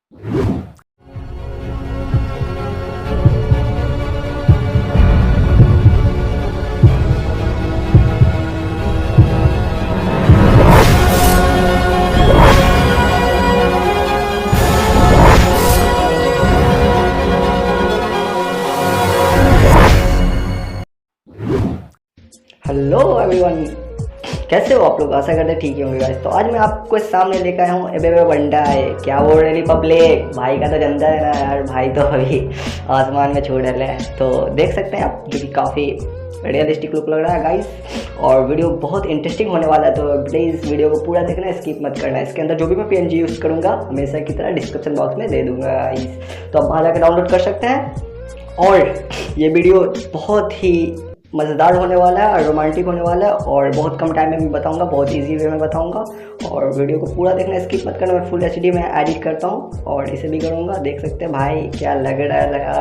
Hello everyone, कैसे हो आप लोग? आशा करते ठीक ही होंगे गाइस। तो आज मैं आपको सामने लेकर आया हूँ एमिवे बंटाई। क्या बोल रही पब्लिक, भाई का तो जनता है ना यार, भाई तो अभी आसमान में छोड़ रहे हैं। तो देख सकते हैं आप, जो कि काफ़ी रियलिस्टिक लुक लग रहा है गाइस। और वीडियो बहुत इंटरेस्टिंग होने वाला है, तो प्लीज़ वीडियो को पूरा देखना, स्किप मत करना। इसके अंदर जो भी मैं PNG यूज़ करूँगा हमेशा की तरह डिस्क्रिप्शन बॉक्स में दे दूँगा गाइस, तो आप वहाँ जाकर डाउनलोड कर सकते हैं। और ये वीडियो बहुत ही मज़ेदार होने वाला है और रोमांटिक होने वाला है, और बहुत कम टाइम में मैं बताऊंगा, बहुत इजी वे में बताऊंगा। और वीडियो को पूरा देखना, स्किप मत करना। मैं फुल HD में एडिट करता हूं और इसे भी करूंगा। देख सकते हैं भाई क्या लग रहा है, लगा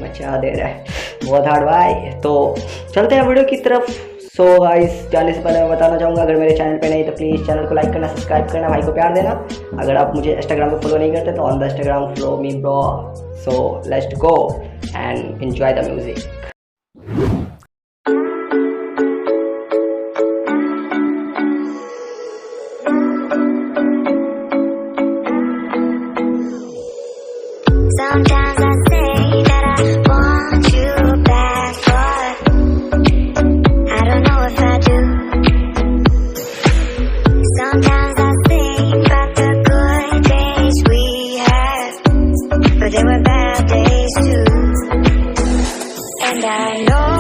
मचा दे रहा है, बहुत हार्ड भाई। तो चलते हैं वीडियो की तरफ। सो गाइस, जाने से पहले मैं बताना चाहूँगा, अगर मेरे चैनल पे नहीं तो प्लीज़ चैनल को लाइक करना, सब्सक्राइब करना, भाई को प्यार देना। अगर आप मुझे इंस्टाग्राम पे फॉलो नहीं करते तो on the Instagram follow me bro. So let's go and enjoy the music. Sometimes I say that I want you back, but I don't know if I do. Sometimes I think about the good days we had, but they were bad days too. And I know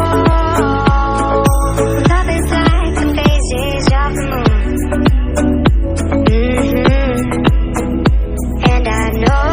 love is like the phases of the moon. And I know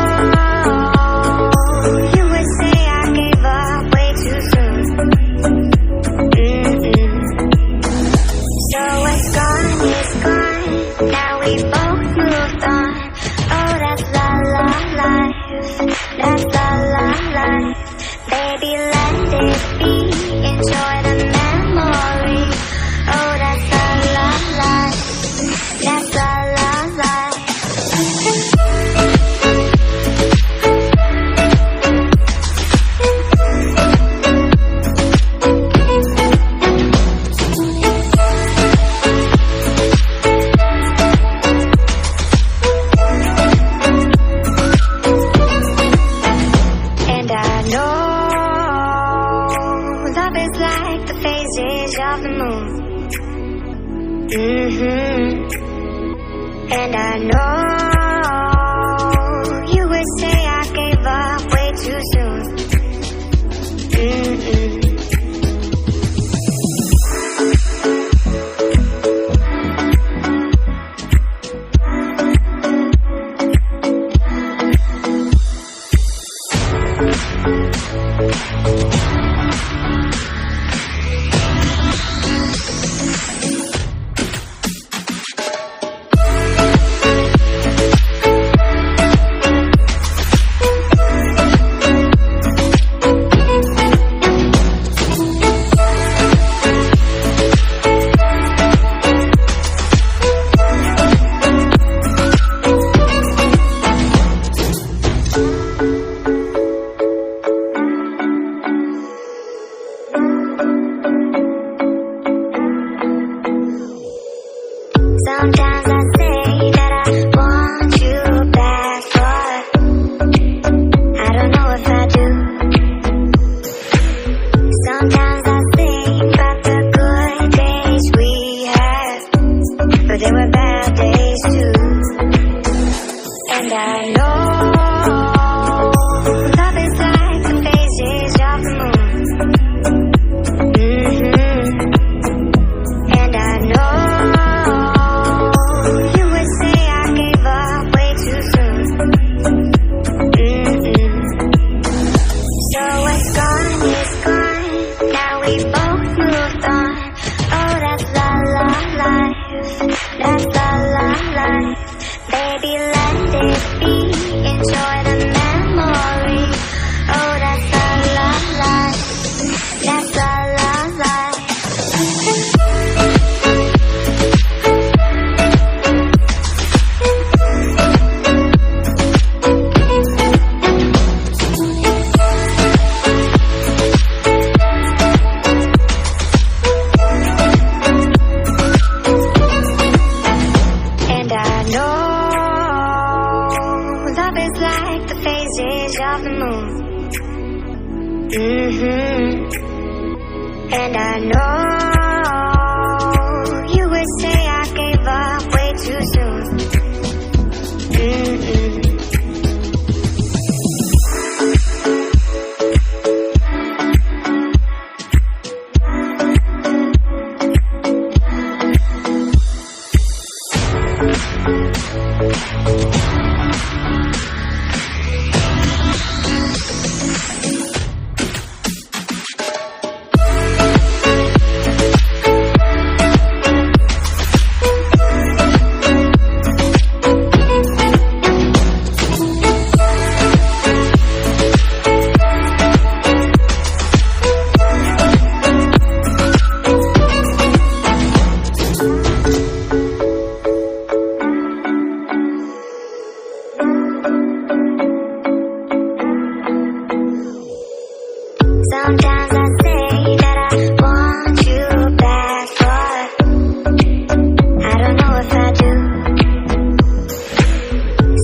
of the moon. And I know you would say I gave up way too soon. Sometimes I say that I want you back, but I don't know if I do. Sometimes I think about the good days we had, but they were bad days too. And I know love is like the phases of the moon. And I know that's la la life. Baby, let it be. Enjoy is like the phases of the moon. And I know you would say I gave up way too soon. Sometimes I say that I want you back, but I don't know if I do.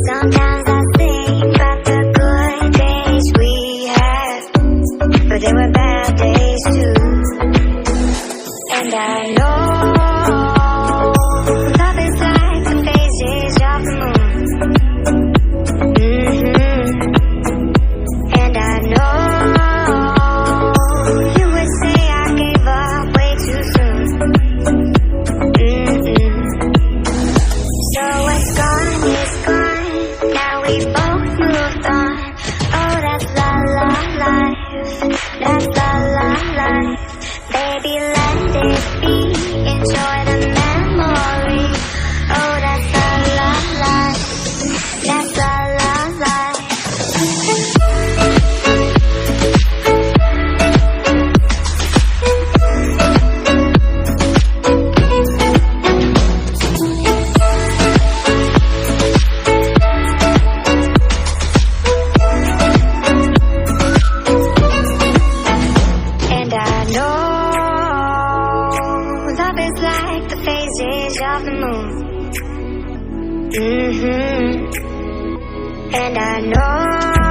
Sometimes I think about the good days we had, but there were bad days too. And I know love is like the phases of the moon. And I know that's la la life. Baby, let it be. Enjoy the memory. Oh, that's la la life. That's la la life. Love is like the phases of the moon. And I know